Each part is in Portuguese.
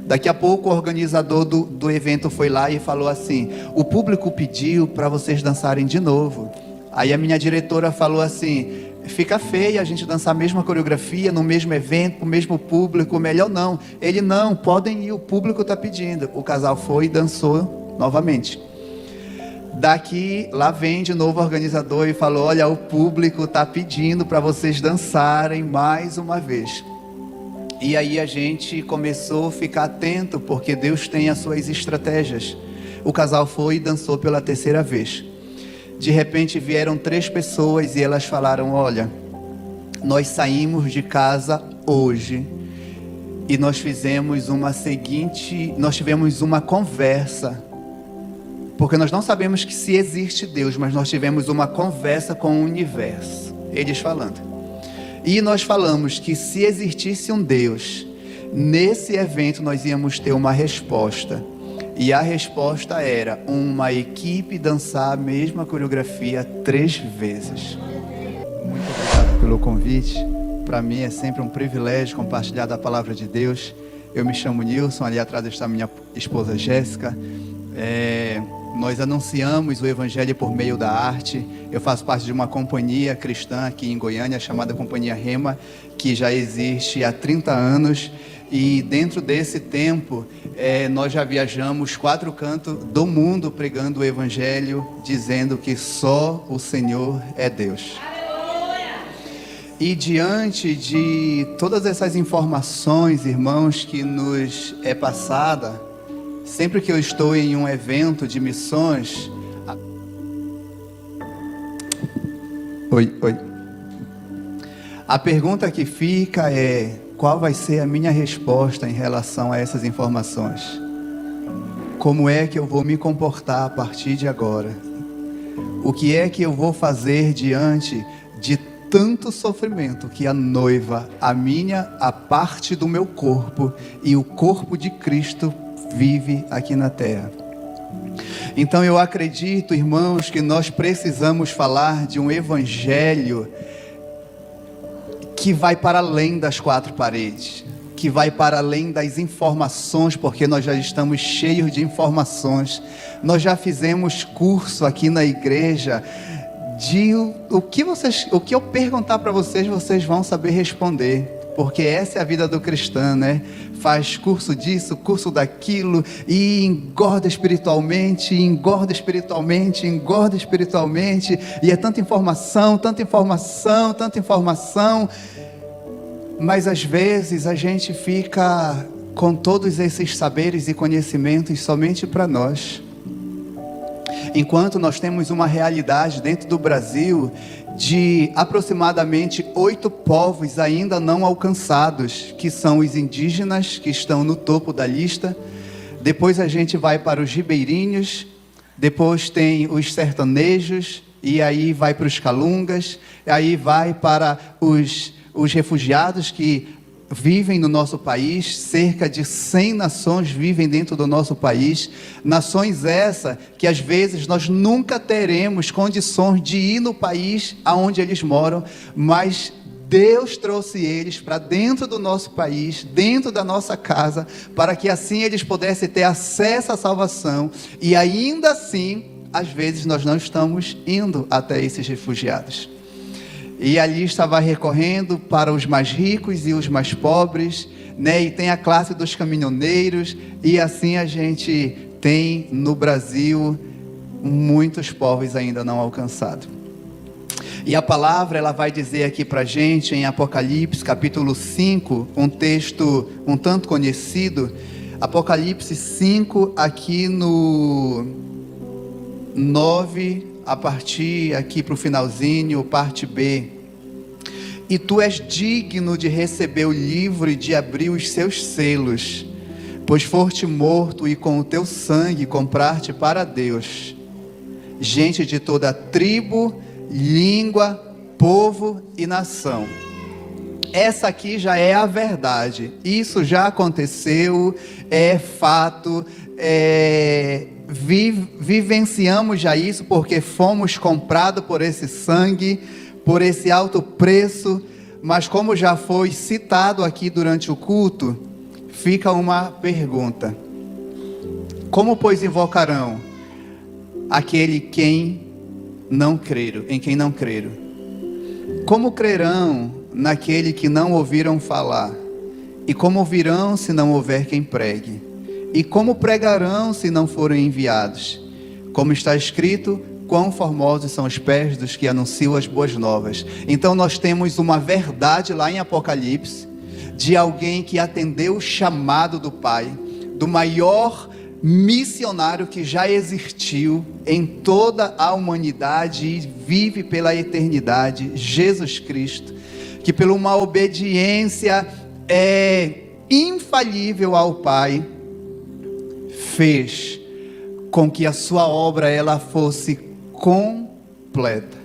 Daqui a pouco o organizador do evento foi lá e falou assim: o público pediu para vocês dançarem de novo. Aí a minha diretora falou assim: fica feio a gente dançar a mesma coreografia, no mesmo evento, com o mesmo público, melhor não. Ele: não, podem ir, o público está pedindo. O casal foi e dançou novamente. Daqui, lá vem de novo o organizador e falou: olha, o público está pedindo para vocês dançarem mais uma vez. E aí a gente começou a ficar atento, porque Deus tem as suas estratégias. O casal foi e dançou pela terceira vez. De repente vieram 3 pessoas e elas falaram: olha, nós saímos de casa hoje e nós tivemos uma conversa, porque nós não sabemos que se existe Deus, mas nós tivemos uma conversa com o universo. Eles falando. E nós falamos que se existisse um Deus, nesse evento nós íamos ter uma resposta. E a resposta era uma equipe dançar a mesma coreografia 3 vezes. Muito obrigado pelo convite. Para mim é sempre um privilégio compartilhar da palavra de Deus. Eu me chamo Nilson, ali atrás está minha esposa Jéssica. Nós anunciamos o Evangelho por meio da arte. Eu faço parte de uma companhia cristã aqui em Goiânia, chamada Companhia Rema, que já existe há 30 anos. E dentro desse tempo, nós já viajamos 4 cantos do mundo pregando o Evangelho, dizendo que só o Senhor é Deus. E diante de todas essas informações, irmãos, que nos é passada, sempre que eu estou em um evento de missões... Oi. A pergunta que fica é: qual vai ser a minha resposta em relação a essas informações? Como é que eu vou me comportar a partir de agora? O que é que eu vou fazer diante de tanto sofrimento que a noiva, a parte do meu corpo e o corpo de Cristo vive aqui na terra? Então eu acredito, irmãos, que nós precisamos falar de um evangelho que vai para além das 4 paredes, que vai para além das informações, porque nós já estamos cheios de informações. Nós já fizemos curso aqui na igreja de o que eu perguntar para vocês, vocês vão saber responder. Porque essa é a vida do cristão, né? Faz curso disso, curso daquilo, e engorda espiritualmente, e é tanta informação, mas às vezes a gente fica com todos esses saberes e conhecimentos somente para nós. Enquanto nós temos uma realidade dentro do Brasil de aproximadamente 8 povos ainda não alcançados, que são os indígenas, que estão no topo da lista. Depois a gente vai para os ribeirinhos, depois tem os sertanejos, e aí vai para os calungas, aí vai para os refugiados que vivem no nosso país. Cerca de 100 nações vivem dentro do nosso país, nações essa que às vezes nós nunca teremos condições de ir no país aonde eles moram, mas Deus trouxe eles para dentro do nosso país, dentro da nossa casa, para que assim eles pudessem ter acesso à salvação. E ainda assim, às vezes nós não estamos indo até esses refugiados. E a lista vai recorrendo para os mais ricos e os mais pobres, né? E tem a classe dos caminhoneiros, e assim a gente tem no Brasil muitos povos ainda não alcançados. E a palavra, ela vai dizer aqui para a gente em Apocalipse capítulo 5, um texto um tanto conhecido. Apocalipse 5, aqui no 9, a partir aqui para o finalzinho, parte B. E tu és digno de receber o livro e de abrir os seus selos, pois foste morto e com o teu sangue compraste para Deus gente de toda tribo, língua, povo e nação. Essa aqui já é a verdade. Isso já aconteceu, é fato, vivenciamos já isso, porque fomos comprados por esse sangue, por esse alto preço. Mas como já foi citado aqui durante o culto, fica uma pergunta: como, pois, invocarão aquele em quem não creram? Como crerão naquele que não ouviram falar? E como ouvirão se não houver quem pregue? E como pregarão se não forem enviados? Como está escrito: quão formosos são os pés dos que anunciam as boas novas. Então nós temos uma verdade lá em Apocalipse, de alguém que atendeu o chamado do Pai, do maior missionário que já existiu em toda a humanidade e vive pela eternidade, Jesus Cristo, que por uma obediência infalível ao Pai, fez com que a sua obra ela fosse completa.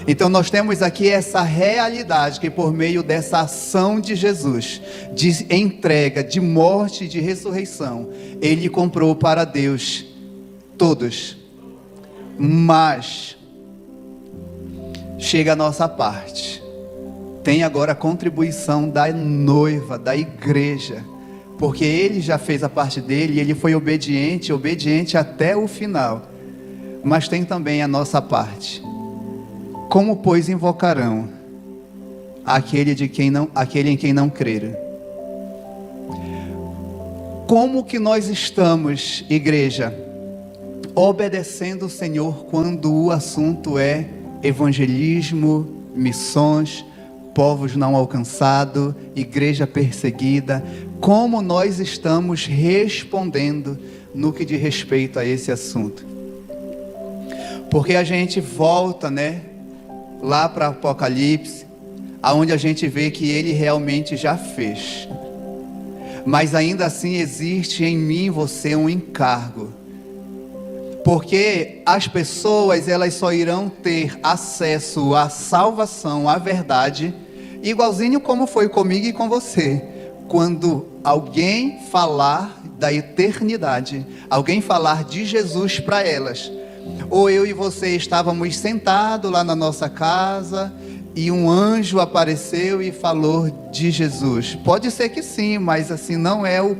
Então nós temos aqui essa realidade que por meio dessa ação de Jesus, de entrega, de morte e de ressurreição, Ele comprou para Deus todos. Mas chega a nossa parte. Tem agora a contribuição da noiva, da igreja, porque Ele já fez a parte dele e Ele foi obediente até o final. Mas tem também a nossa parte. Como, pois, invocarão aquele em quem não creram? Como que nós estamos, igreja, obedecendo o Senhor quando o assunto é evangelismo, missões, povos não alcançados, igreja perseguida? Como nós estamos respondendo no que diz respeito a esse assunto? Porque a gente volta, lá para Apocalipse, aonde a gente vê que Ele realmente já fez. Mas ainda assim existe em mim e você um encargo. Porque as pessoas, elas só irão ter acesso à salvação, à verdade, igualzinho como foi comigo e com você, quando alguém falar da eternidade, alguém falar de Jesus para elas. Ou eu e você estávamos sentados lá na nossa casa e um anjo apareceu e falou de Jesus. Pode ser que sim, mas assim não é o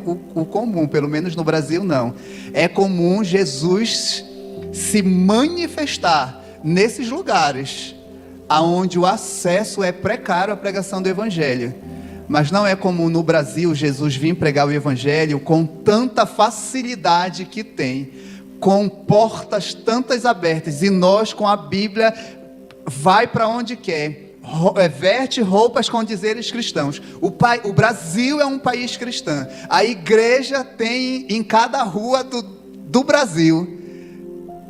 comum, pelo menos no Brasil não. É comum Jesus se manifestar nesses lugares aonde o acesso é precário à pregação do Evangelho. Mas não é comum no Brasil Jesus vir pregar o Evangelho com tanta facilidade que tem, com portas tantas abertas, e nós com a Bíblia vai para onde quer, veste roupas com dizeres cristãos. O Brasil é um país cristão, a igreja tem em cada rua do Brasil.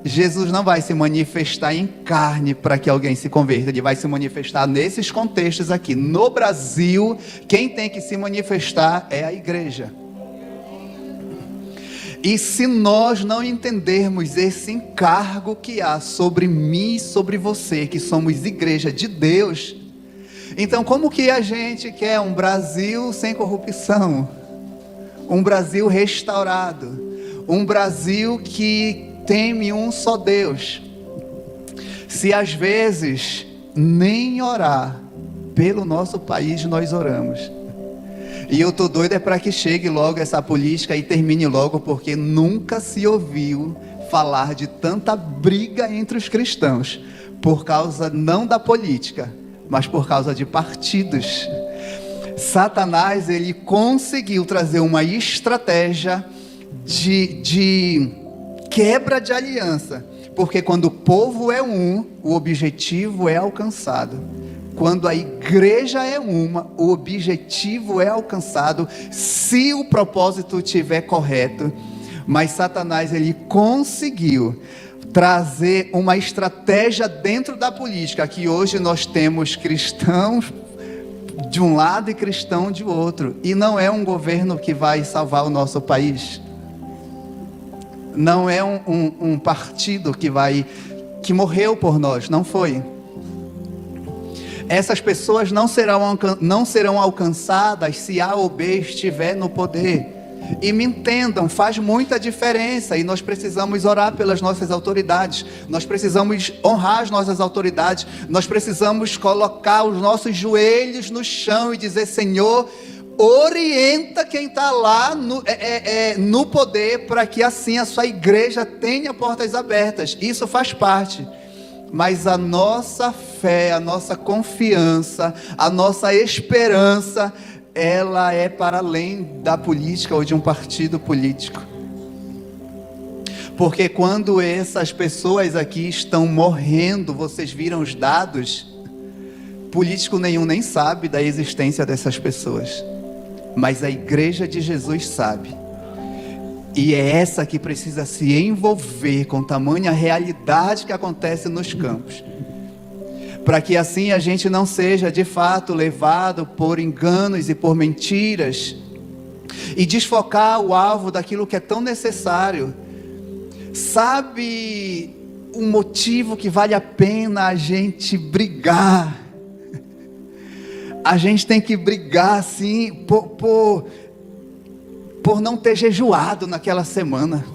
Jesus não vai se manifestar em carne para que alguém se converta, Ele vai se manifestar nesses contextos aqui. No Brasil, quem tem que se manifestar é a igreja. E se nós não entendermos esse encargo que há sobre mim e sobre você, que somos igreja de Deus, então como que a gente quer um Brasil sem corrupção? Um Brasil restaurado? Um Brasil que teme um só Deus? Se às vezes nem orar pelo nosso país nós oramos. E eu tô doido para que chegue logo essa política e termine logo, porque nunca se ouviu falar de tanta briga entre os cristãos, por causa não da política, mas por causa de partidos. Satanás, ele conseguiu trazer uma estratégia de quebra de aliança, porque quando o povo é um, o objetivo é alcançado. Quando a igreja é uma, o objetivo é alcançado, se o propósito estiver correto. Mas Satanás, ele conseguiu trazer uma estratégia dentro da política, que hoje nós temos cristãos de um lado e cristão de outro, e não é um governo que vai salvar o nosso país, não é um partido que morreu por nós, não foi. Essas pessoas não serão alcançadas se A ou B estiver no poder. E me entendam, faz muita diferença, e nós precisamos orar pelas nossas autoridades, nós precisamos honrar as nossas autoridades, nós precisamos colocar os nossos joelhos no chão e dizer: Senhor, orienta quem está lá no poder, para que assim a sua igreja tenha portas abertas. Isso faz parte. Mas a nossa fé, a nossa confiança, a nossa esperança, ela é para além da política ou de um partido político. Porque quando essas pessoas aqui estão morrendo, vocês viram os dados, político nenhum nem sabe da existência dessas pessoas, mas a igreja de Jesus sabe, e é essa que precisa se envolver com tamanha realidade que acontece nos campos, para que assim a gente não seja de fato levado por enganos e por mentiras, e desfocar o alvo daquilo que é tão necessário. Sabe um motivo que vale a pena a gente brigar? A gente tem que brigar sim por não ter jejuado naquela semana.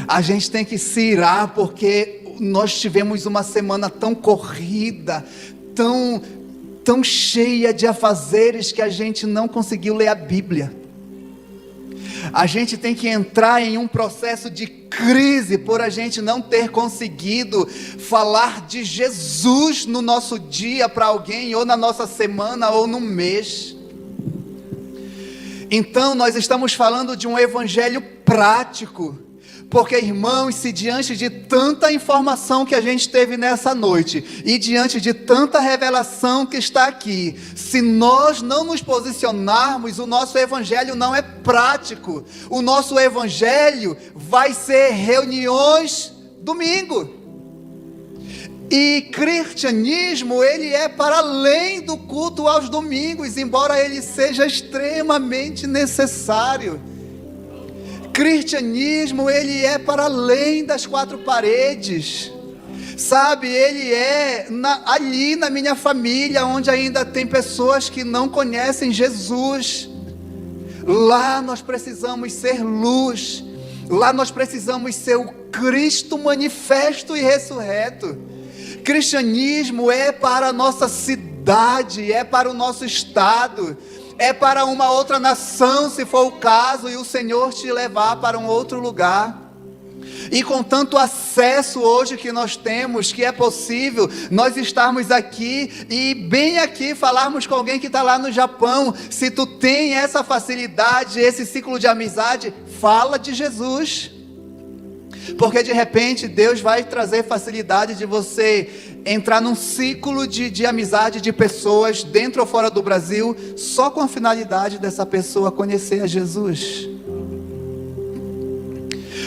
A gente tem que se irar porque nós tivemos uma semana tão corrida, tão cheia de afazeres, que a gente não conseguiu ler a Bíblia. A gente tem que entrar em um processo de crise por a gente não ter conseguido falar de Jesus no nosso dia para alguém, ou na nossa semana, ou no mês. Então nós estamos falando de um evangelho prático, porque irmãos, se diante de tanta informação que a gente teve nessa noite, e diante de tanta revelação que está aqui, se nós não nos posicionarmos, o nosso evangelho não é prático. O nosso evangelho vai ser reuniões domingo. E cristianismo, ele é para além do culto aos domingos, embora ele seja extremamente necessário. Cristianismo, ele é para além das quatro paredes, sabe, ele é ali na minha família, onde ainda tem pessoas que não conhecem Jesus. Lá nós precisamos ser luz, lá nós precisamos ser o Cristo manifesto e ressurreto. Cristianismo é para a nossa cidade, é para o nosso estado, é para uma outra nação, se for o caso, e o Senhor te levar para um outro lugar. E com tanto acesso hoje que nós temos, que é possível nós estarmos aqui e bem aqui falarmos com alguém que está lá no Japão. Se tu tem essa facilidade, esse ciclo de amizade, fala de Jesus, porque de repente Deus vai trazer facilidade de você entrar num ciclo de amizade de pessoas dentro ou fora do Brasil, só com a finalidade dessa pessoa conhecer a Jesus,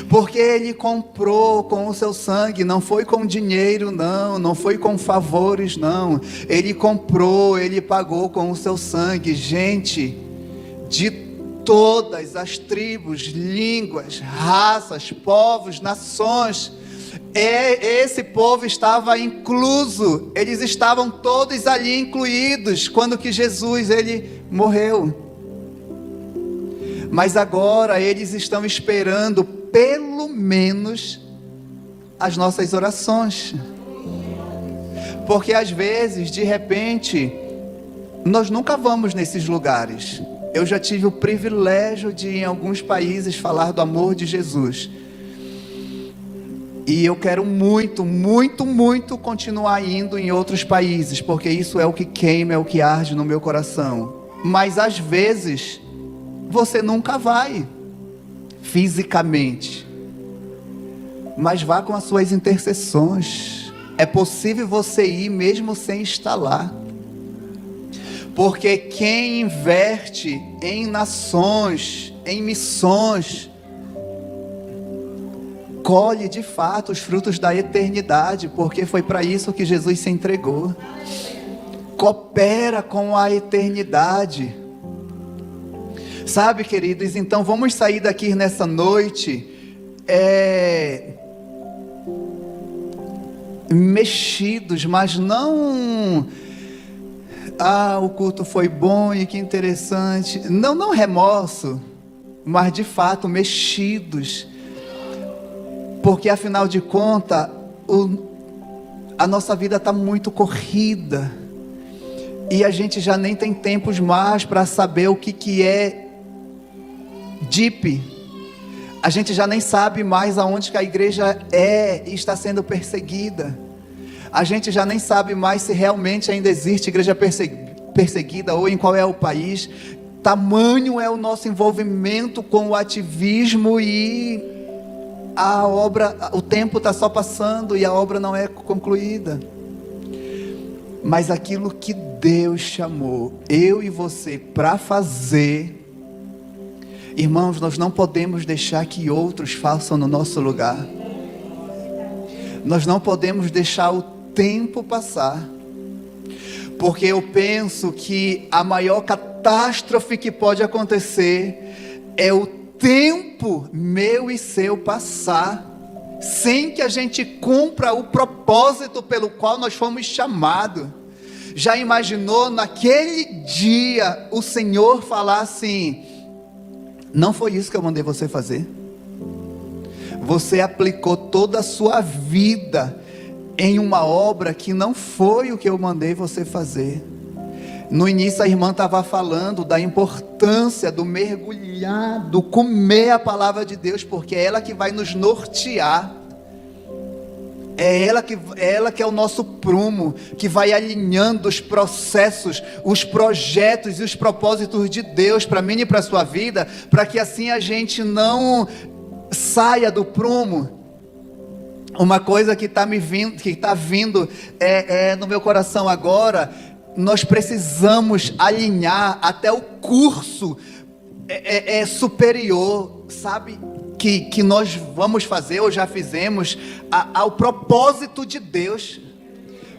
porque Ele comprou com o seu sangue. Não foi com dinheiro, não foi com favores, não. Ele comprou, Ele pagou com o seu sangue. Gente de todas as tribos, línguas, raças, povos, nações, esse povo estava incluso, eles estavam todos ali incluídos, quando que Jesus, Ele morreu. Mas agora eles estão esperando pelo menos as nossas orações, porque às vezes, de repente, nós nunca vamos nesses lugares. Eu já tive o privilégio de em alguns países falar do amor de Jesus, e eu quero muito, muito, muito continuar indo em outros países, porque isso é o que queima, é o que arde no meu coração. Mas às vezes você nunca vai fisicamente, mas vá com as suas intercessões. É possível você ir mesmo sem estar lá, porque quem investe em nações, em missões, colhe de fato os frutos da eternidade, porque foi para isso que Jesus se entregou. Coopera com a eternidade. Sabe, queridos, então vamos sair daqui nessa noite mexidos, mas não o culto foi bom e que interessante, não remorso, mas de fato mexidos, porque afinal de contas a nossa vida está muito corrida, E a gente já nem tem tempos mais para saber o que é DIP. A gente já nem sabe mais aonde que a igreja é e está sendo perseguida. A gente já nem sabe mais se realmente ainda existe igreja perseguida ou em qual é o país. Tamanho é o nosso envolvimento com o ativismo e a obra, o tempo está só passando e a obra não é concluída. Mas aquilo que Deus chamou eu e você para fazer, irmãos, nós não podemos deixar que outros façam no nosso lugar. Nós não podemos deixar o tempo passar. Porque eu penso que a maior catástrofe que pode acontecer é o tempo meu e seu passar sem que a gente cumpra o propósito pelo qual nós fomos chamados. Já imaginou naquele dia o Senhor falar assim: não foi isso que eu mandei você fazer? Você aplicou toda a sua vida em uma obra que não foi o que eu mandei você fazer. No início a irmã estava falando da importância do mergulhar, do comer a palavra de Deus, porque é ela que vai nos nortear. É ela que é o nosso prumo, que vai alinhando os processos, os projetos e os propósitos de Deus para mim e para a sua vida, para que assim a gente não saia do prumo. Uma coisa que está vindo no meu coração agora, nós precisamos alinhar até o curso superior, sabe? Que nós vamos fazer ou já fizemos ao propósito de Deus.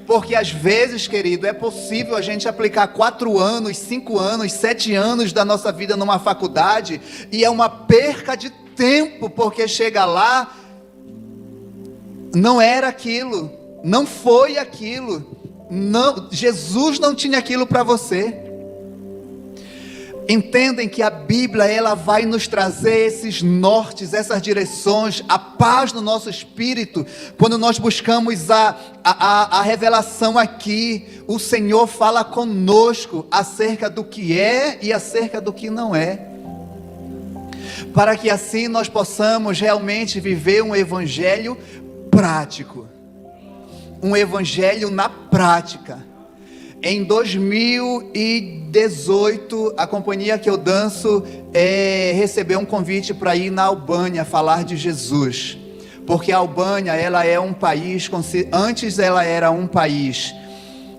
Porque às vezes, querido, é possível a gente aplicar 4 anos, 5 anos, 7 anos da nossa vida numa faculdade, e é uma perca de tempo, porque chega lá, não era aquilo, não foi aquilo, não, Jesus não tinha aquilo para você. Entendem que a Bíblia, ela vai nos trazer esses nortes, essas direções, a paz no nosso espírito. Quando nós buscamos a revelação aqui, o Senhor fala conosco acerca do que é e acerca do que não é, para que assim nós possamos realmente viver um evangelho prático, um evangelho na prática. Em 2018, a companhia que eu danço recebeu um convite para ir na Albânia falar de Jesus, porque a Albânia, ela é um país, antes ela era um país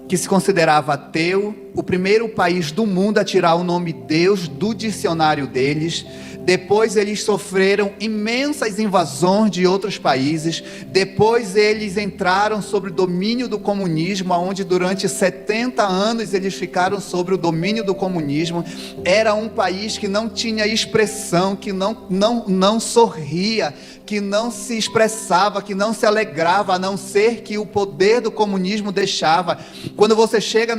que se considerava ateu, o primeiro país do mundo a tirar o nome Deus do dicionário deles. Depois eles sofreram imensas invasões de outros países. Depois eles entraram sob o domínio do comunismo, onde durante 70 anos eles ficaram sob o domínio do comunismo. Era um país que não tinha expressão, que não sorria, que não se expressava, que não se alegrava, a não ser que o poder do comunismo deixava. Quando você chega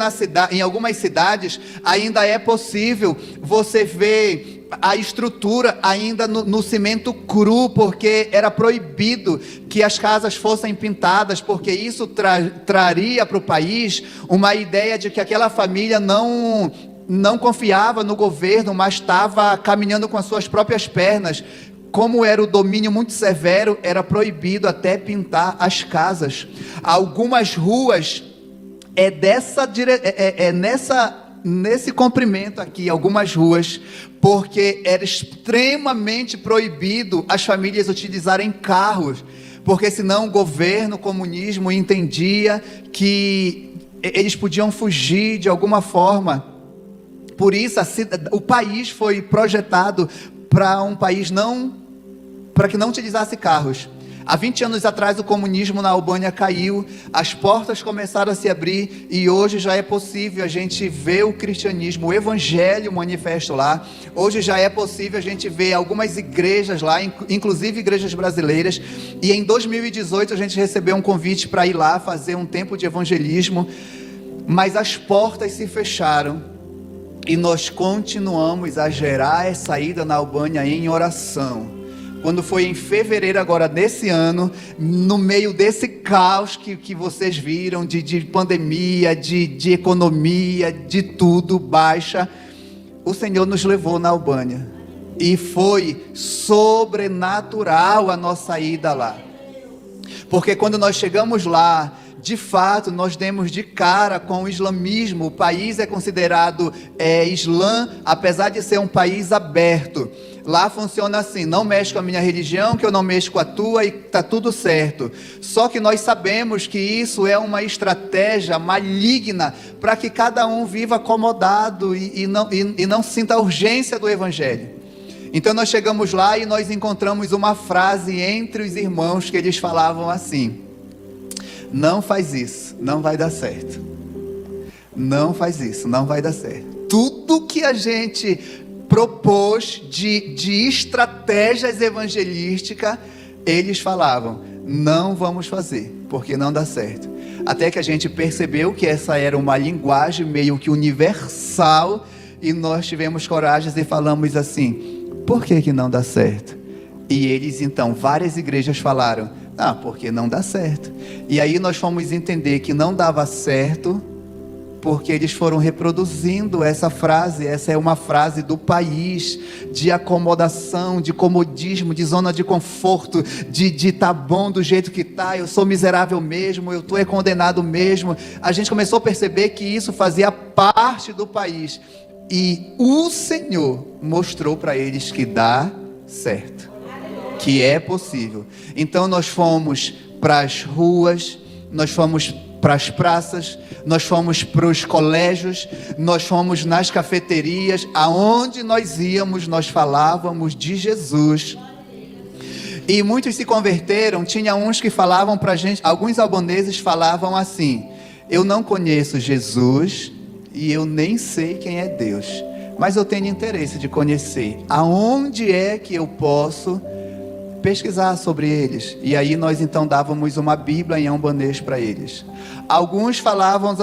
em algumas cidades, ainda é possível você ver a estrutura ainda no cimento cru, porque era proibido que as casas fossem pintadas, porque isso traria para o país uma ideia de que aquela família não confiava no governo, mas estava caminhando com as suas próprias pernas. Como era o domínio muito severo, era proibido até pintar as casas. Algumas ruas nesse comprimento aqui, algumas ruas, porque era extremamente proibido as famílias utilizarem carros, porque senão o governo, o comunismo entendia que eles podiam fugir de alguma forma. Por isso o país foi projetado para um país para que não utilizasse carros. Há 20 anos atrás o comunismo na Albânia caiu, as portas começaram a se abrir e hoje já é possível a gente ver o cristianismo, o evangelho manifesto lá. Hoje já é possível a gente ver algumas igrejas lá, inclusive igrejas brasileiras. E em 2018 a gente recebeu um convite para ir lá fazer um tempo de evangelismo, mas as portas se fecharam e nós continuamos a gerar essa ida na Albânia em oração, quando foi em fevereiro agora desse ano, no meio desse caos que vocês viram, de pandemia, de economia, de tudo, baixa, o Senhor nos levou na Albânia. E foi sobrenatural a nossa ida lá. Porque quando nós chegamos lá, de fato, nós demos de cara com o islamismo. O país é considerado islã, apesar de ser um país aberto. Lá funciona assim: não mexe com a minha religião, que eu não mexo com a tua, e está tudo certo. Só que nós sabemos que isso é uma estratégia maligna para que cada um viva acomodado e não sinta a urgência do evangelho. Então nós chegamos lá e nós encontramos uma frase entre os irmãos que eles falavam assim: não faz isso, não vai dar certo. Não faz isso, não vai dar certo. Tudo que a gente propôs de estratégias evangelísticas, eles falavam: não vamos fazer, porque não dá certo. Até que a gente percebeu que essa era uma linguagem meio que universal, e nós tivemos coragem e falamos assim: por que não dá certo? E eles então, várias igrejas falaram: porque não dá certo. E aí nós fomos entender que não dava certo porque eles foram reproduzindo essa frase. Essa é uma frase do país, de acomodação, de comodismo, de zona de conforto, de tá bom do jeito que tá, eu sou miserável mesmo, eu tô condenado mesmo. A gente começou a perceber que isso fazia parte do país, e o Senhor mostrou para eles que dá certo, que é possível. Então nós fomos para as ruas, nós fomos para as praças, nós fomos para os colégios, nós fomos nas cafeterias, aonde nós íamos, nós falávamos de Jesus. E muitos se converteram. Tinha uns que falavam para a gente, alguns albaneses falavam assim: eu não conheço Jesus e eu nem sei quem é Deus, mas eu tenho interesse de conhecer. Aonde é que eu posso pesquisar sobre eles? E aí nós então dávamos uma Bíblia em albanês para eles. Alguns falavam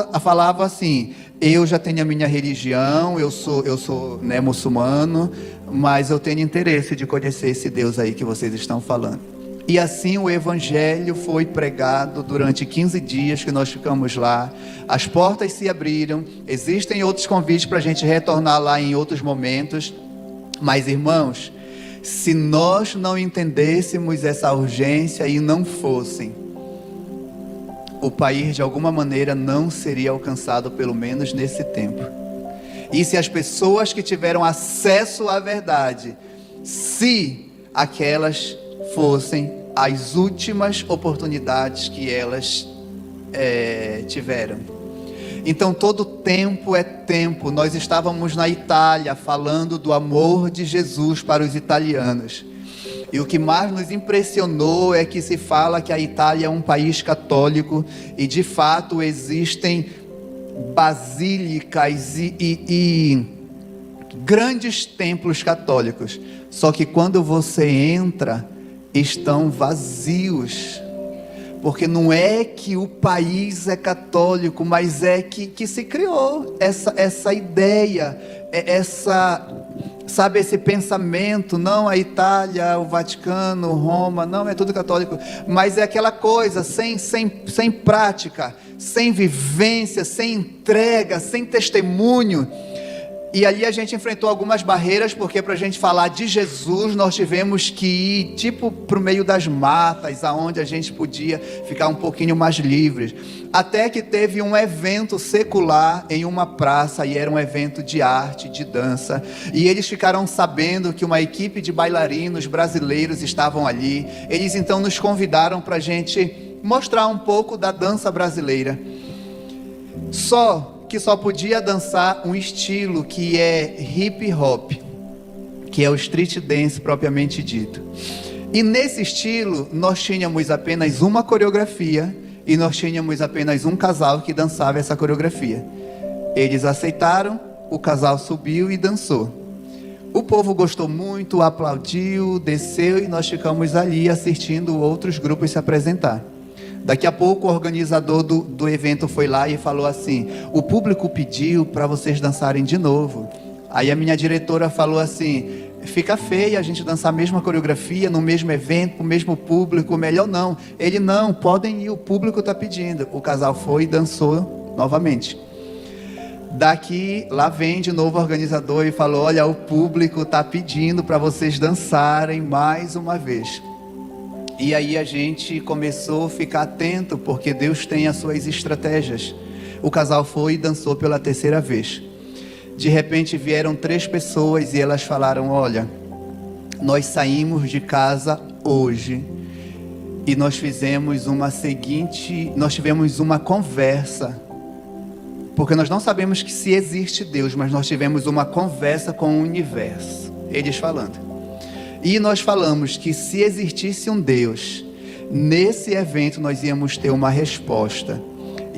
assim: eu já tenho a minha religião, eu sou muçulmano, mas eu tenho interesse de conhecer esse Deus aí que vocês estão falando. E assim o evangelho foi pregado durante 15 dias que nós ficamos lá. As portas se abriram. Existem outros convites para a gente retornar lá em outros momentos. Mas, irmãos, se nós não entendêssemos essa urgência e não fossem, o país de alguma maneira não seria alcançado, pelo menos nesse tempo. E se as pessoas que tiveram acesso à verdade, se aquelas fossem as últimas oportunidades que elas tiveram. Então todo tempo é tempo. Nós estávamos na Itália falando do amor de Jesus para os italianos. E o que mais nos impressionou é que se fala que a Itália é um país católico, e de fato existem basílicas e grandes templos católicos. Só que quando você entra, estão vazios. Porque não é que o país é católico, mas é que se criou essa ideia, esse pensamento. Não, a Itália, o Vaticano, Roma, não, é tudo católico. Mas é aquela coisa, sem prática, sem vivência, sem entrega, sem testemunho. E ali a gente enfrentou algumas barreiras, porque para a gente falar de Jesus, nós tivemos que ir para o meio das matas, aonde a gente podia ficar um pouquinho mais livres. Até que teve um evento secular em uma praça, e era um evento de arte, de dança. E eles ficaram sabendo que uma equipe de bailarinos brasileiros estavam ali. Eles então nos convidaram para a gente mostrar um pouco da dança brasileira. Que só podia dançar um estilo que é hip hop, que é o street dance propriamente dito. E nesse estilo nós tínhamos apenas uma coreografia, e nós tínhamos apenas um casal que dançava essa coreografia. Eles aceitaram, o casal subiu e dançou. O povo gostou muito, aplaudiu, desceu, e nós ficamos ali assistindo outros grupos se apresentar. Daqui a pouco o organizador do evento foi lá e falou assim: o público pediu para vocês dançarem de novo. Aí a minha diretora falou assim: fica feio a gente dançar a mesma coreografia, no mesmo evento, com o mesmo público, melhor não. Ele, não, podem ir, o público está pedindo. O casal foi e dançou novamente. Daqui, lá vem de novo o organizador e falou, olha, o público está pedindo para vocês dançarem mais uma vez. E aí a gente começou a ficar atento, porque Deus tem as suas estratégias. O casal foi e dançou pela terceira vez. De repente vieram 3 pessoas e elas falaram, olha, nós saímos de casa hoje e nós tivemos uma conversa, porque nós não sabemos que se existe Deus, mas nós tivemos uma conversa com o universo, eles falando. E nós falamos que se existisse um Deus, nesse evento nós íamos ter uma resposta.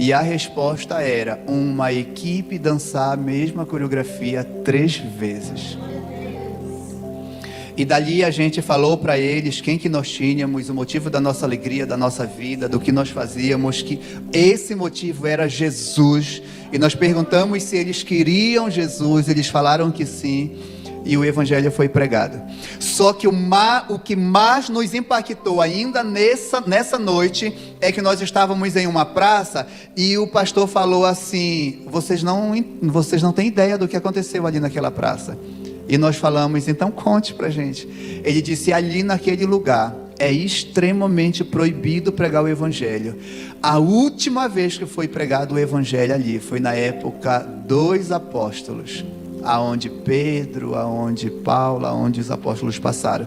E a resposta era uma equipe dançar a mesma coreografia 3 vezes. E dali a gente falou para eles quem que nós tínhamos, o motivo da nossa alegria, da nossa vida, do que nós fazíamos, que esse motivo era Jesus. E nós perguntamos se eles queriam Jesus, eles falaram que sim. E o evangelho foi pregado. Só que o que mais nos impactou ainda nessa noite é que nós estávamos em uma praça e o pastor falou assim, vocês não têm ideia do que aconteceu ali naquela praça. E nós falamos, então conte pra gente. Ele disse, ali naquele lugar é extremamente proibido pregar o evangelho. A última vez que foi pregado o evangelho ali foi na época dos apóstolos, aonde Pedro, aonde Paulo, aonde os apóstolos passaram.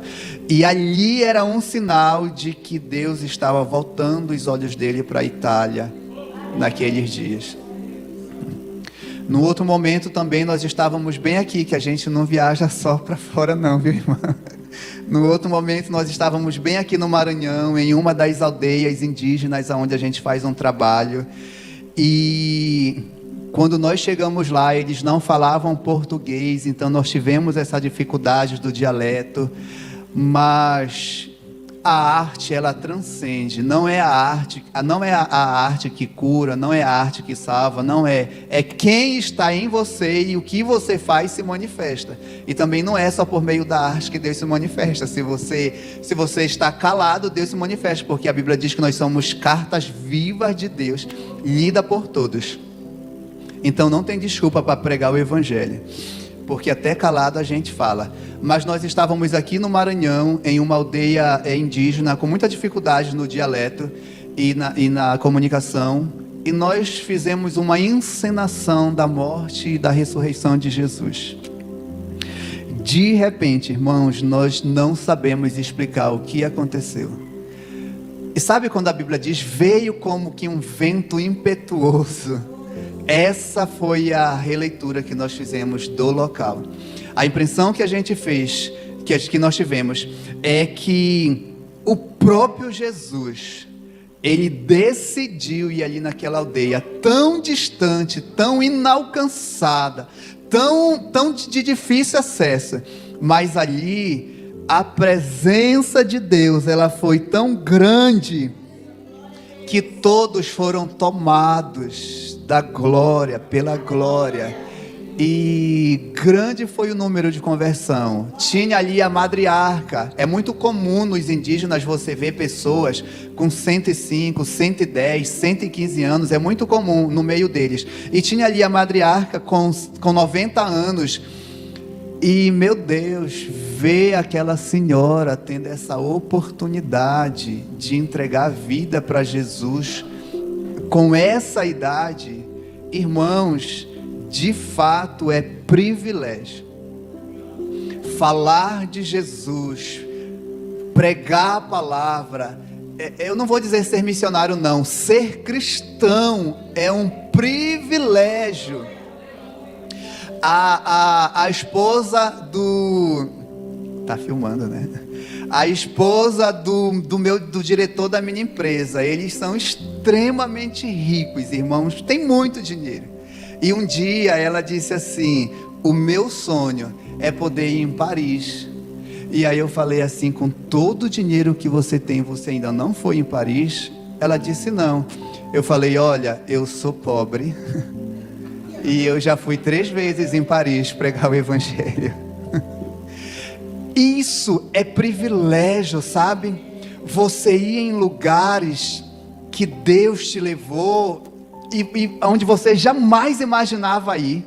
E ali era um sinal de que Deus estava voltando os olhos dele para a Itália naqueles dias. No outro momento também nós estávamos bem aqui, que a gente não viaja só para fora não, viu, irmã? No outro momento nós estávamos bem aqui no Maranhão, em uma das aldeias indígenas onde a gente faz um trabalho. E quando nós chegamos lá, eles não falavam português, então nós tivemos essa dificuldade do dialeto, mas a arte, ela transcende. Não é a arte que cura, não é a arte que salva, não é. É quem está em você e o que você faz se manifesta. E também não é só por meio da arte que Deus se manifesta. Se você está calado, Deus se manifesta, porque a Bíblia diz que nós somos cartas vivas de Deus, lida por todos. Então não tem desculpa para pregar o evangelho, porque até calado a gente fala. Mas nós estávamos aqui no Maranhão, em uma aldeia indígena, com muita dificuldade no dialeto e na comunicação, e nós fizemos uma encenação da morte e da ressurreição de Jesus. De repente, irmãos, nós não sabemos explicar o que aconteceu. E sabe quando a Bíblia diz, veio como que um vento impetuoso? Essa foi a releitura que nós fizemos do local. A impressão que a gente fez, que nós tivemos, é que o próprio Jesus, ele decidiu ir ali naquela aldeia tão distante, tão inalcançada, tão de difícil acesso, mas ali a presença de Deus, ela foi tão grande que todos foram tomados da glória, pela glória, e grande foi o número de conversão. Tinha ali a matriarca. É muito comum nos indígenas você ver pessoas com 105, 110, 115 anos, é muito comum no meio deles. E tinha ali a matriarca com 90 anos, e meu Deus, ver aquela senhora tendo essa oportunidade de entregar a vida para Jesus com essa idade, irmãos, de fato é privilégio. Falar de Jesus, pregar a palavra, eu não vou dizer ser missionário não, ser cristão é um privilégio. A esposa do... Tá filmando, né? A esposa do diretor da minha empresa, eles são extremamente ricos, irmãos, tem muito dinheiro. E um dia ela disse assim, o meu sonho é poder ir em Paris. E aí eu falei assim, com todo o dinheiro que você tem, você ainda não foi em Paris? Ela disse não. Eu falei, olha, eu sou pobre e eu já fui 3 vezes em Paris pregar o evangelho. Isso é privilégio, sabe? Você ir em lugares que Deus te levou e onde você jamais imaginava ir.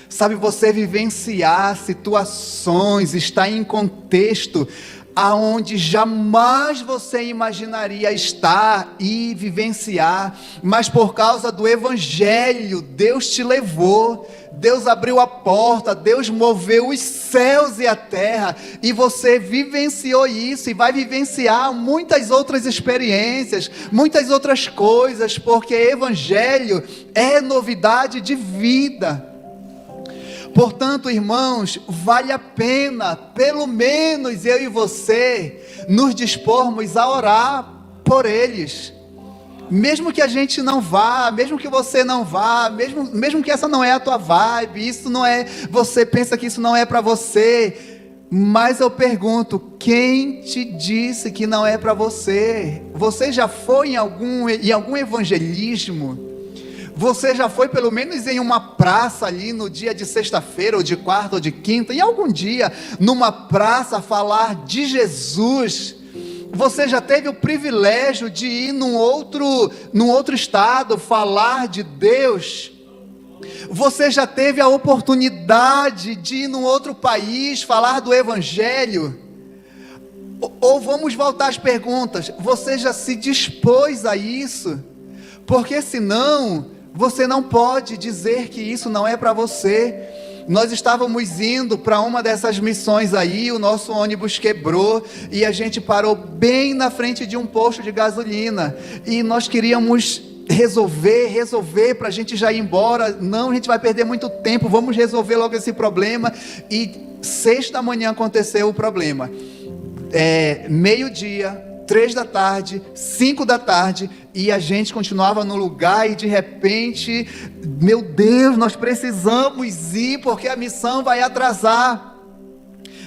Sabe, você vivenciar situações, estar em contexto aonde jamais você imaginaria estar e vivenciar, mas por causa do Evangelho, Deus te levou, Deus abriu a porta, Deus moveu os céus e a terra, e você vivenciou isso, e vai vivenciar muitas outras experiências, muitas outras coisas, porque Evangelho é novidade de vida. Portanto, irmãos, vale a pena, pelo menos eu e você, nos dispormos a orar por eles. Mesmo que a gente não vá, mesmo que você não vá, mesmo que essa não é a tua vibe, isso não é, você pensa que isso não é para você, mas eu pergunto, quem te disse que não é para você? Você já foi em algum evangelismo? Você já foi pelo menos em uma praça ali no dia de sexta-feira, ou de quarta, ou de quinta, em algum dia, numa praça falar de Jesus? Você já teve o privilégio de ir num outro estado falar de Deus? Você já teve a oportunidade de ir num outro país falar do Evangelho? Ou vamos voltar às perguntas, você já se dispôs a isso? Porque senão você não pode dizer que isso não é para você. Nós estávamos indo para uma dessas missões aí, o nosso ônibus quebrou e a gente parou bem na frente de um posto de gasolina, e nós queríamos resolver para a gente já ir embora. Não, a gente vai perder muito tempo, vamos resolver logo esse problema. E 6 da manhã aconteceu o problema, meio-dia, 3 da tarde, 5 da tarde, e a gente continuava no lugar, e de repente, meu Deus, nós precisamos ir, porque a missão vai atrasar.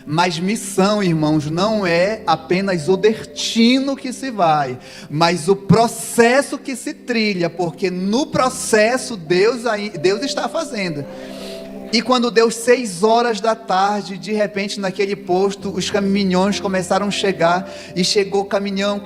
Mas missão, irmãos, não é apenas o destino que se vai, mas o processo que se trilha, porque no processo Deus está fazendo. E quando deu 6 horas da tarde, de repente naquele posto, os caminhões começaram a chegar, e chegou caminhão,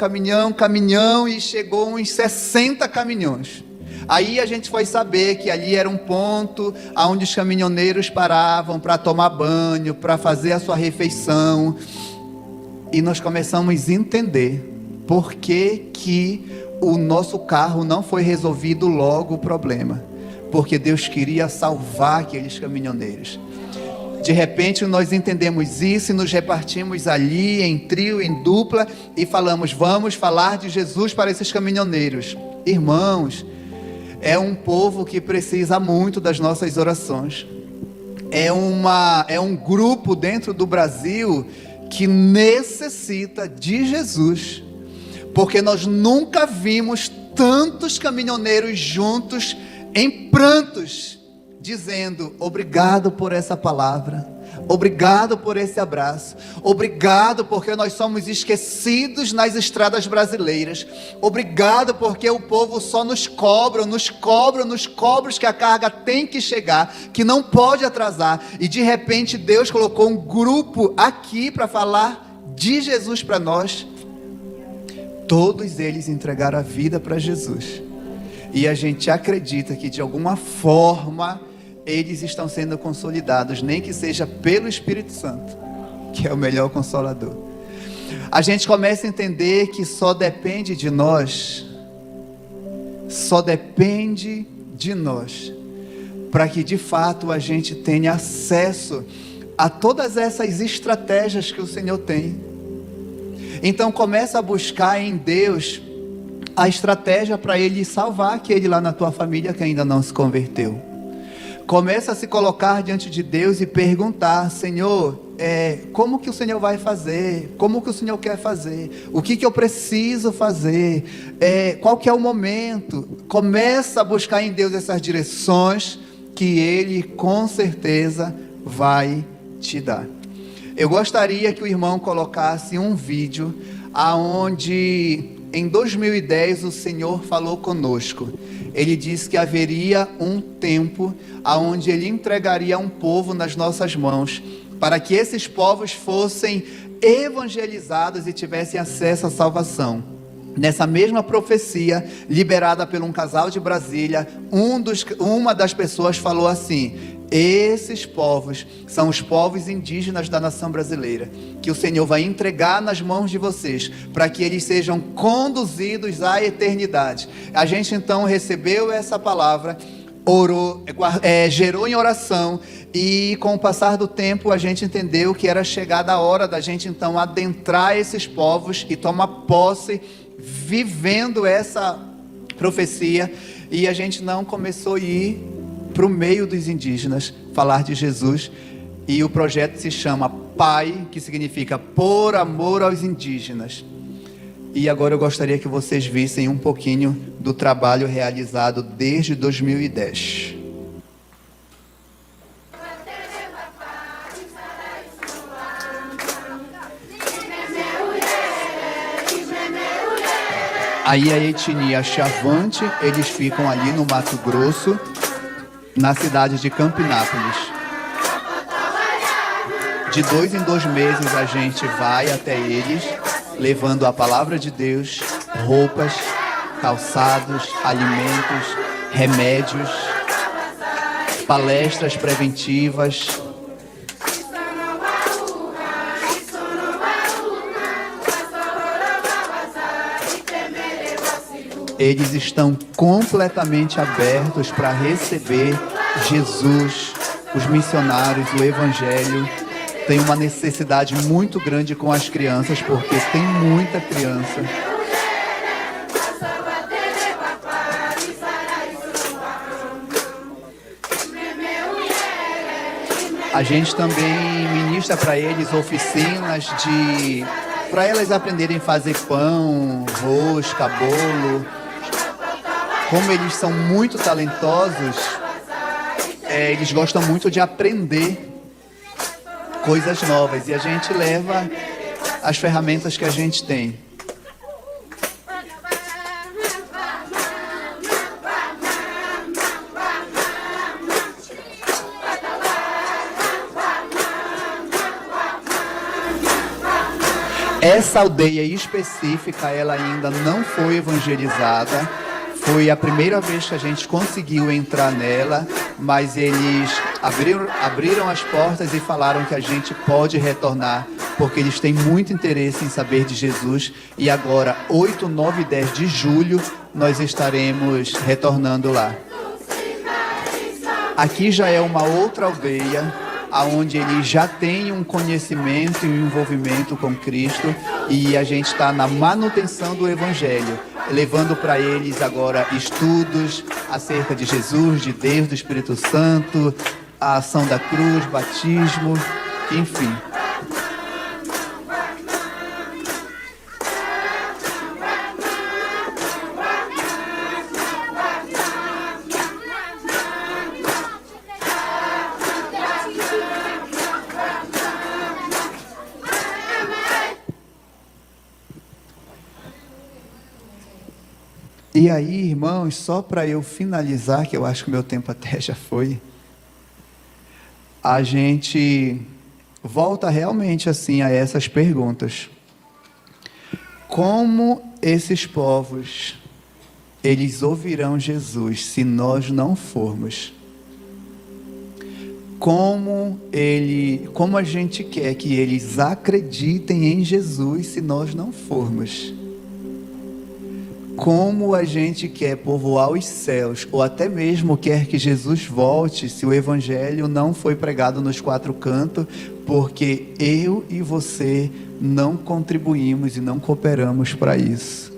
e chegou uns 60 caminhões. Aí a gente foi saber que ali era um ponto onde os caminhoneiros paravam para tomar banho, para fazer a sua refeição, e nós começamos a entender por que o nosso carro não foi resolvido logo o problema. Porque Deus queria salvar aqueles caminhoneiros. De repente nós entendemos isso e nos repartimos ali em trio, em dupla, e falamos, vamos falar de Jesus para esses caminhoneiros. Irmãos, é um povo que precisa muito das nossas orações. É um grupo dentro do Brasil que necessita de Jesus, porque nós nunca vimos tantos caminhoneiros juntos em prantos, dizendo, obrigado por essa palavra, obrigado por esse abraço, obrigado porque nós somos esquecidos nas estradas brasileiras, obrigado porque o povo só nos cobra que a carga tem que chegar, que não pode atrasar, e de repente Deus colocou um grupo aqui para falar de Jesus para nós. Todos eles entregaram a vida para Jesus. E a gente acredita que de alguma forma eles estão sendo consolidados, nem que seja pelo Espírito Santo, que é o melhor consolador. A gente começa a entender que só depende de nós, para que de fato a gente tenha acesso a todas essas estratégias que o Senhor tem. Então começa a buscar em Deus a estratégia para Ele salvar aquele lá na tua família que ainda não se converteu. Começa a se colocar diante de Deus e perguntar, Senhor, como que o Senhor vai fazer? Como que o Senhor quer fazer? O que eu preciso fazer? Qual que é o momento? Começa a buscar em Deus essas direções que Ele com certeza vai te dar. Eu gostaria que o irmão colocasse um vídeo aonde em 2010 o Senhor falou conosco. Ele disse que haveria um tempo onde Ele entregaria um povo nas nossas mãos, para que esses povos fossem evangelizados e tivessem acesso à salvação. Nessa mesma profecia, liberada por um casal de Brasília, uma das pessoas falou assim: esses povos são os povos indígenas da nação brasileira, que o Senhor vai entregar nas mãos de vocês, para que eles sejam conduzidos à eternidade. A gente então recebeu essa palavra, orou, gerou em oração, e com o passar do tempo a gente entendeu que era chegada a hora da gente então adentrar esses povos e tomar posse, vivendo essa profecia. E a gente não começou a ir para o meio dos indígenas falar de Jesus, e o projeto se chama PAI, que significa Por Amor aos Indígenas. E agora eu gostaria que vocês vissem um pouquinho do trabalho realizado desde 2010. Aí a etnia Chavante, eles ficam ali no Mato Grosso, na cidade de Campinápolis. De 2 em 2 meses a gente vai até eles, levando a palavra de Deus, roupas, calçados, alimentos, remédios, palestras preventivas. Eles estão completamente abertos para receber Jesus, os missionários, o Evangelho. Tem uma necessidade muito grande com as crianças, porque tem muita criança. A gente também ministra para eles oficinas para elas aprenderem a fazer pão, rosca, bolo. Como eles são muito talentosos, eles gostam muito de aprender coisas novas, e a gente leva as ferramentas que a gente tem. Essa aldeia específica, ela ainda não foi evangelizada. Foi a primeira vez que a gente conseguiu entrar nela, mas eles abriram as portas e falaram que a gente pode retornar, porque eles têm muito interesse em saber de Jesus. E agora, 8, 9 e 10 de julho, nós estaremos retornando lá. Aqui já é uma outra aldeia, onde eles já têm um conhecimento e um envolvimento com Cristo, e a gente está na manutenção do Evangelho, levando para eles agora estudos acerca de Jesus, de Deus, do Espírito Santo, a ação da cruz, batismo, enfim. E aí, irmãos, só para eu finalizar, que eu acho que o meu tempo até já foi, a gente volta realmente assim a essas perguntas. Como esses povos, eles ouvirão Jesus se nós não formos? Como a gente quer que eles acreditem em Jesus se nós não formos? Como a gente quer povoar os céus, ou até mesmo quer que Jesus volte, se o Evangelho não foi pregado nos 4 cantos, porque eu e você não contribuímos e não cooperamos para isso.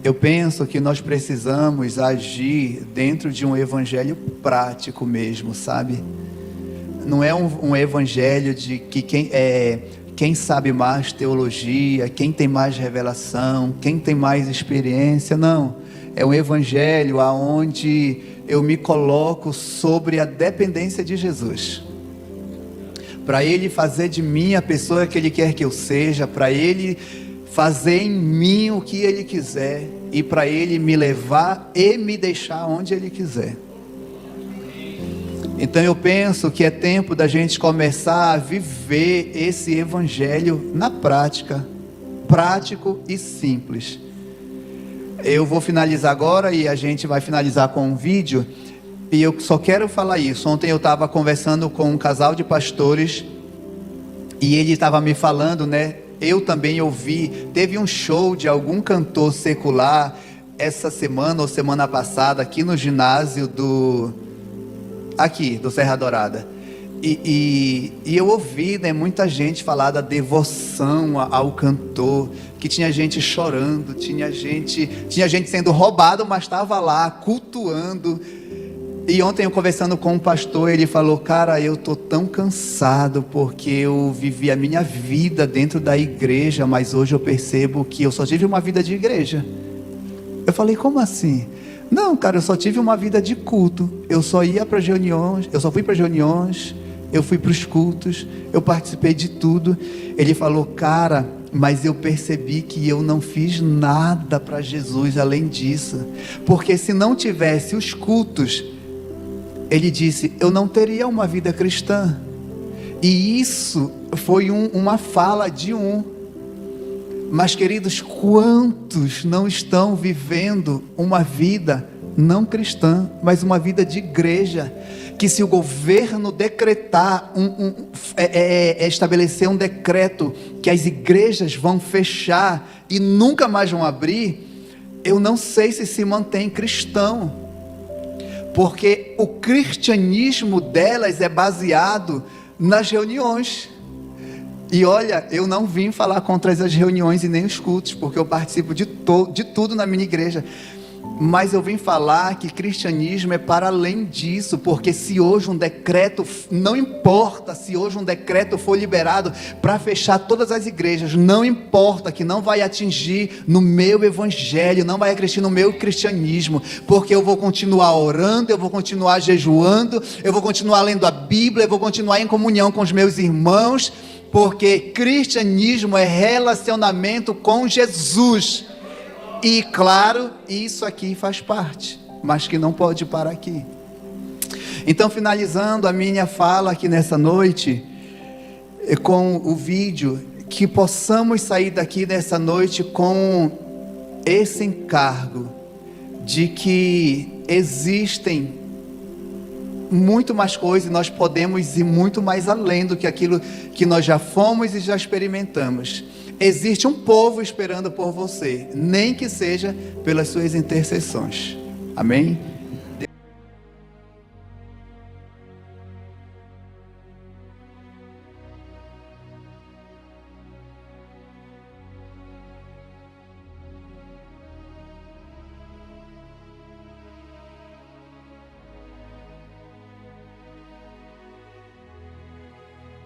Eu penso que nós precisamos agir dentro de um Evangelho prático mesmo, sabe? Não é um Evangelho de que quem sabe mais teologia, quem tem mais revelação, quem tem mais experiência, não. É um evangelho onde eu me coloco sobre a dependência de Jesus. Para Ele fazer de mim a pessoa que Ele quer que eu seja, para Ele fazer em mim o que Ele quiser, e para Ele me levar e me deixar onde Ele quiser. Então eu penso que é tempo da gente começar a viver esse evangelho na prática, prático e simples. Eu vou finalizar agora e a gente vai finalizar com um vídeo, e eu só quero falar isso. Ontem eu estava conversando com um casal de pastores e ele estava me falando, né? Eu também ouvi, teve um show de algum cantor secular essa semana ou semana passada aqui no ginásio do Serra Dourada, e eu ouvi, né, muita gente falar da devoção ao cantor, que tinha gente chorando, tinha gente sendo roubado, mas estava lá cultuando. E ontem eu conversando com um pastor, ele falou: cara, eu tô tão cansado porque eu vivi a minha vida dentro da igreja, mas hoje eu percebo que eu só tive uma vida de igreja. Eu falei: como assim? Não, cara, eu só tive uma vida de culto. Eu só ia para as reuniões, eu só fui para as reuniões, eu fui para os cultos, eu participei de tudo. Ele falou: cara, mas eu percebi que eu não fiz nada para Jesus além disso, porque se não tivesse os cultos, ele disse, eu não teria uma vida cristã. E isso foi uma fala de um. Mas, queridos, quantos não estão vivendo uma vida não cristã, mas uma vida de igreja, que se o governo decretar, estabelecer um decreto que as igrejas vão fechar e nunca mais vão abrir, eu não sei se mantém cristão, porque o cristianismo delas é baseado nas reuniões. E olha, eu não vim falar contra as reuniões e nem os cultos, porque eu participo de tudo na minha igreja. Mas eu vim falar que cristianismo é para além disso, porque se hoje um decreto, não importa se hoje um decreto for liberado para fechar todas as igrejas, não importa, que não vai atingir no meu evangelho, não vai atingir no meu cristianismo, porque eu vou continuar orando, eu vou continuar jejuando, eu vou continuar lendo a Bíblia, eu vou continuar em comunhão com os meus irmãos, porque cristianismo é relacionamento com Jesus. E claro, isso aqui faz parte, mas que não pode parar aqui. Então, finalizando a minha fala aqui nessa noite, com o vídeo, que possamos sair daqui nessa noite com esse encargo, de que existem muito mais coisas, e nós podemos ir muito mais além do que aquilo que nós já fomos e já experimentamos. Existe um povo esperando por você, nem que seja pelas suas intercessões. Amém?